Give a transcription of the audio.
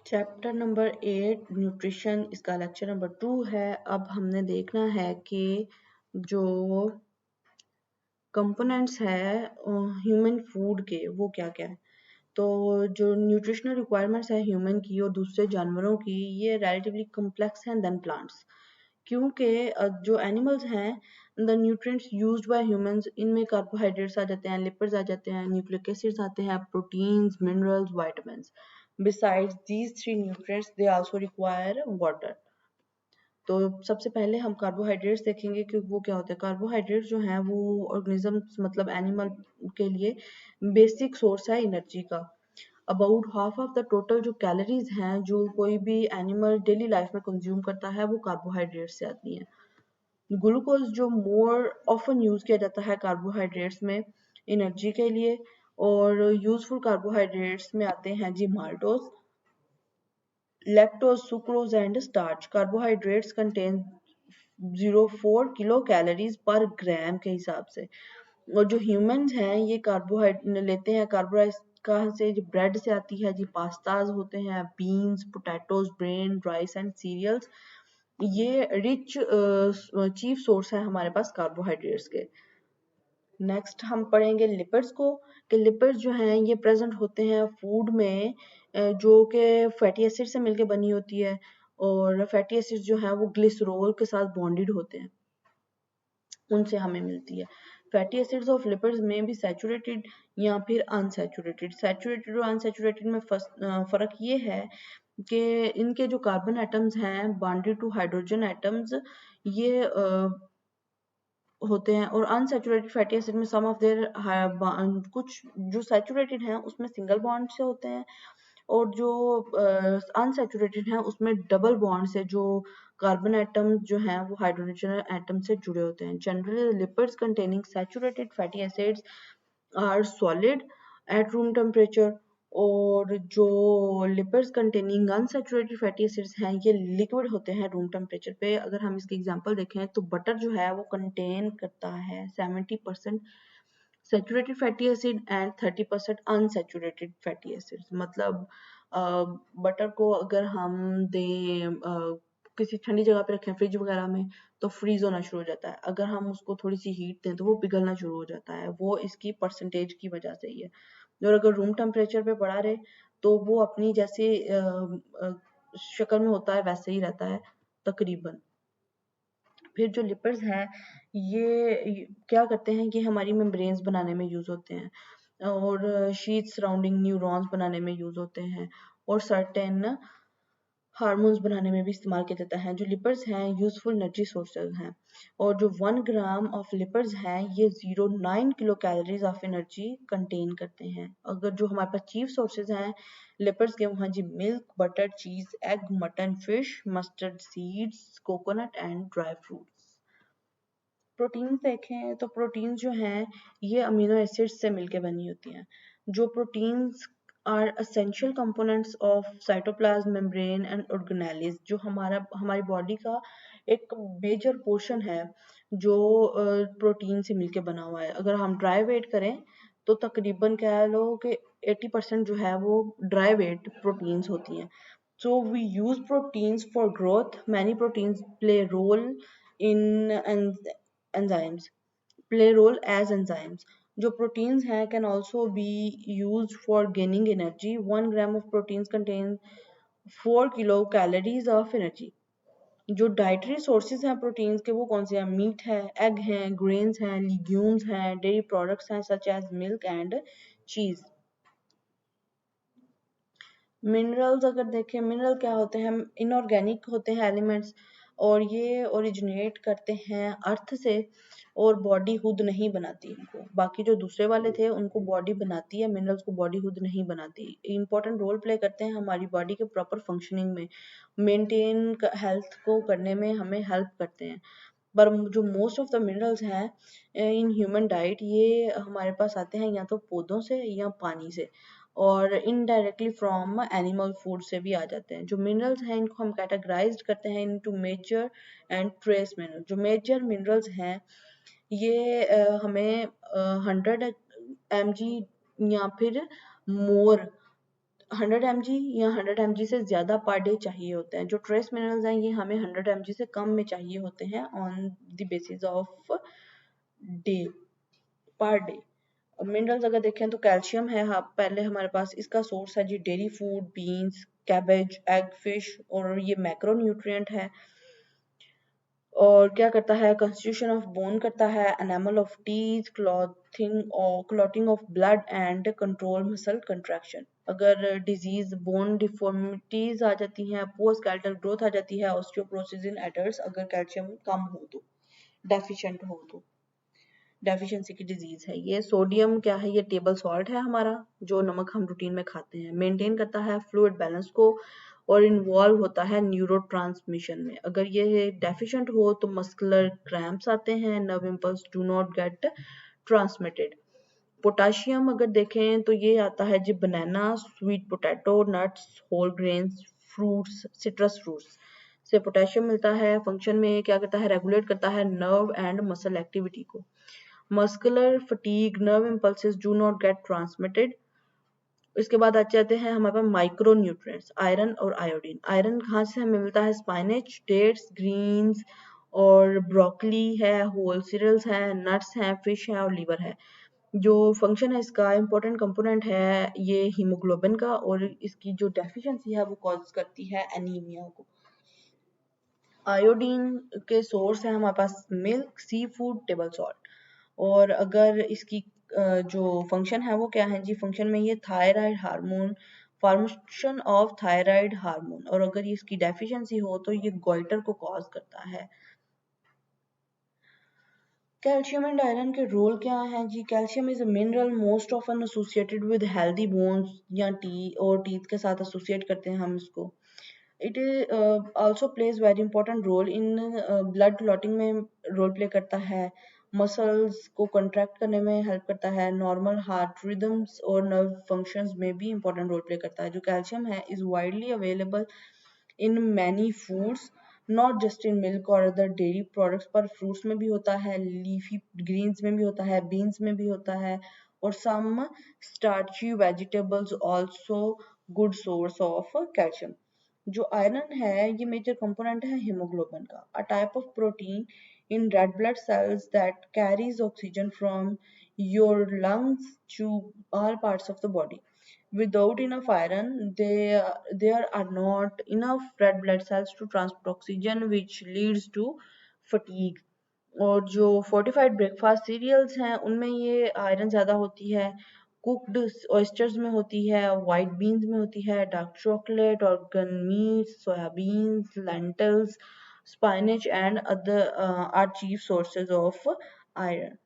Chapter number 8 nutrition, इसका lecture number 2 है। अब हमने देखना है कि जो कंपोनेंट्स है ह्यूमन फूड के वो क्या क्या है। तो जो न्यूट्रिशनल रिक्वायरमेंट्स है ह्यूमन की और दूसरे जानवरों की, ये रिलेटिवली कॉम्प्लेक्स हैं देन प्लांट्स, क्योंकि जो एनिमल्स हैं the nutrients used by humans, इनमें कार्बोहाइड्रेट्स आ जाते हैं, लिपिड्स आ जाते हैं, न्यूक्लिक एसिड्स आते हैं, proteins, minerals, vitamins. Besides these three nutrients, they also require water. तो सबसे पहले हम कार्बोहाइड्रेट्स देखेंगे कि वो क्या होते हैं। कार्बोहाइड्रेट्स जो हैं वो ऑर्गेनिज्म मतलब एनिमल के लिए बेसिक सोर्स है एनर्जी का। About half of the total जो कैलोरीज हैं जो कोई भी एनिमल डेली लाइफ में कंज्यूम करता है वो कार्बोहाइड्रेट से आती हैं। ग्लूकोज जो मोर ऑफन यूज किया जाता है कार्बोहाइड्रेट्स में एनर्जी के लिए, और यूजफुल कार्बोहाइड्रेट्स में आते हैं जी maltose, lactose, sucrose and starch. Carbohydrates contain 0.4 kilo calories per gram के हिसाब से। और जो ह्यूमंस हैं ये कार्बोहाइड्रेट लेते हैं, कार्बोहाइड्रेट कहाँ से, जो ब्रेड से आती है जी, पास्ताज होते हैं, beans, potatoes, bran, rice and cereals. ये रिच चीफ सोर्स है हमारे पास कार्बोहाइड्रेट्स के। नेक्स्ट हम पढ़ेंगे लिपिड्स को, कि लिपिड्स जो हैं ये प्रेजेंट होते हैं फूड में, जो कि फैटी एसिड से मिलके बनी होती है, और फैटी एसिड जो है वो ग्लिसरॉल के साथ बॉन्डेड होते हैं, उनसे हमें मिलती है। फैटी एसिड्स ऑफ लिपिड्स में भी सैचुरेटेड या फिर अनसैचुरेटेड। सैचुरेटेड और अनसैचुरेटेड में फर्क ये है कि इनके जो कार्बन एटम्स हैं बॉन्डेड टू हाइड्रोजन एटम्स, ये होते हैं, और अनसैचुरेटेड फैटी एसिड में सम ऑफ देयर कुछ जो सैचुरेटेड हैं उसमें सिंगल बॉन्ड से होते हैं, और जो अनसैचुरेटेड हैं उसमें डबल बॉन्ड से जो कार्बन एटम जो हैं वो हाइड्रोजन एटम से जुड़े होते हैं। Generally lipids containing saturated fatty acids are solid at room temperature, और जो lipids containing unsaturated fatty acids हैं ये लिक्विड होते हैं रूम टेम्परेचर पे। अगर हम इसके एग्जांपल देखें तो बटर जो है वो कंटेन करता है 70% saturated fatty acid and 30% unsaturated fatty acids. मतलब बटर को अगर हम दें किसी ठंडी जगह पे रखें, फ्रिज वगैरह में, तो फ्रीज होना शुरू हो जाता है। अगर हम उसको थोड़ी सी हीट दें तो वो पिघलना शुरू हो जाता है, वो इसकी परसेंटेज की वजह से ही है। और अगर रूम टेम्परेचर पे पड़ा रहे तो वो अपनी जैसे शक्ल में होता है वैसे ही रहता है तकरीबन। फिर जो लिपिड्स हैं ये क्या करते हैं कि हमारी मेम्ब्रेन्स बनाने में यूज होते हैं, और शीट सराउंडिंग न्यूरॉन्स बनाने में यूज होते हैं, और सर्टेन हार्मोन्स बनाने में भी इस्तेमाल किया जाता है। जो लिपिड्स हैं यूजफुल एनर्जी सोर्सेज हैं, और जो 1 ग्राम ऑफ लिपिड्स हैं ये 0.9 kilo calories of energy contain करते हैं। अगर जो हमारे पास चीफ सोर्सेज हैं लिपिड्स के, वहाँ जी मिल्क, बटर, चीज, egg, mutton, fish, mustard seeds, coconut and dry fruits. Proteins देखें तो प्रोटीन्स जो हैं ये अमीनो एसिड्स से मिलके बनी होती हैं। जो proteins are essential components of cytoplasm, membrane and organelles. जो हमारी बॉडी का एक मेजर पोर्शन है जो प्रोटीन से मिलके बना हुआ है। अगर हम ड्राई वेट करें तो तकरीबन कह लो कि 80% जो है वो ड्राई वेट प्रोटीन्स होती हैं। So we use proteins for growth. Many proteins play role in enzymes, play role as enzymes. जो proteins हैं can also be used for gaining energy. 1 gram of proteins contain 4 kilocalories of energy. जो dietary sources हैं proteins के वो कौन से हैं? Meet है, एग हैं, ग्रेन्स हैं, लिग्यूम्स हैं, डेयरी प्रोडक्ट्स हैं सच एज मिल्क एंड चीज। मिनरल्स अगर देखें, मिनरल क्या होते हैं? इनऑर्गेनिक होते हैं एलिमेंट्स, और ये ओरिजिनेट करते हैं अर्थ से, और बॉडी खुद नहीं बनाती इनको। बाकी जो दूसरे वाले थे उनको बॉडी बनाती है, मिनरल्स को बॉडी खुद नहीं बनाती। इंपॉर्टेंट रोल प्ले करते हैं हमारी बॉडी के प्रॉपर फंक्शनिंग में, मेंटेन हेल्थ को करने में हमें हेल्प करते हैं। पर जो मोस्ट ऑफ द मिनरल्स हैं इन ह्यूमन डाइट ये हमारे पास आते हैं या तो पौधों से या पानी से, और इनडायरेक्टली फ्रॉम एनिमल फूड से भी आ जाते हैं। जो मिनरल्स हैं इनको हम कैटेगराइज्ड करते हैं into major and trace mineral. जो मेजर मिनरल्स हैं ये हमें 100 mg या फिर मोर 100 mg या 100 mg से ज़्यादा पर डे चाहिए होते हैं। जो ट्रेस मिनरल्स हैं ये हमें 100 mg से कम में चाहिए होते हैं on the basis of day, per day. Minerals अगर देखें तो कैल्शियम है, हाँ पहले हमारे पास इसका सोर्स है जी dairy food, beans, cabbage, egg, fish, और ये मैक्रो न्यूट्रिएंट है। और क्या करता है, कंस्टिट्यूशन ऑफ बोन करता है, enamel of teeth, clotting of blood and control muscle contraction. अगर डिजीज बोन डिफॉर्मिटीज आ जाती हैं, पुअर स्केलेटल ग्रोथ आ जाती है, ऑस्टियोपोरोसिस इन एडल्ट्स अगर कैल्शियम कम हो तो, डेफिशिएंट हो तो, डेफिशिएंसी की डिजीज है ये। सोडियम क्या है, ये टेबल सॉल्ट है हमारा, जो नमक हम रूटीन में खाते हैं। मेंटेन करता है फ्लूइड बैलेंस को और इन्वॉल्व होता है न्यूरोट्रांसमिशन में। अगर ये डेफिशिएंट हो तो मस्कुलर क्रैम्प्स आते हैं, nerve impulse do not get transmitted. Potassium अगर देखें तो ये आता है जी banana, sweet potato, nuts, whole grains, fruits, citrus fruits से पोटेशियम मिलता है। फंक्शन में क्या करता है, रेगुलेट करता है नर्व एंड मसल एक्टिविटी को। Muscular fatigue, nerve impulses do not get transmitted. इसके बाद आ जाते हैं हमारे पास माइक्रो न्यूट्रिएंट्स, आयरन और आयोडीन। आयरन कहाँ से हमें मिलता है, स्पाइनेच, डेट्स, ग्रीन्स और ब्रोकली है, होल सीरियल्स है, नट्स हैं, फिश है और लीवर है। जो फंक्शन है इसका, इंपॉर्टेंट कंपोनेंट है ये हीमोग्लोबिन का, और इसकी जो डेफिशिएंसी है वो कॉज करती है एनीमिया को। आयोडीन के सोर्स है हमारे पास milk, sea food, table salt. और अगर इसकी जो फंक्शन है वो क्या है जी, फंक्शन में ये thyroid hormone, formation of thyroid hormone, और अगर ये इसकी डेफिशिएंसी हो तो ये गोइटर को कॉज करता है। कैल्शियम एंड आयरन के रोल क्या है जी, calcium is a mineral most often associated with healthy bones या और टीथ के साथ एसोसिएट करते हैं हम इसको। It also plays very important role in blood clotting में रोल प्ले करता है, मसल्स को कंट्रैक्ट करने में हेल्प करता है, नॉर्मल हार्ट रिदम्स और नर्व फंक्शंस में भी इंपॉर्टेंट रोल प्ले करता है। जो कैल्शियम है is widely available in many foods, not just in milk और अदर डेयरी प्रोडक्ट्स, पर फ्रूट्स में भी होता है, लीफी ग्रीन्स में भी होता है, बीन्स में भी होता है, और some starchy vegetables also good source of calcium. जो आयरन है ये मेजर कंपोनेंट है हीमोग्लोबिन का, a type of protein in red blood cells that carries oxygen from your lungs to all parts of the body. Without enough iron, there are not enough red blood cells to transport oxygen, which leads to fatigue. और जो fortified breakfast serials हैं उनमें ये iron ज़्यादा होती है, cooked oysters में होती है, वाइट बीन्स में होती है, dark chocolate, organ meat, soybeans, lentils, spinach and other are chief sources of iron.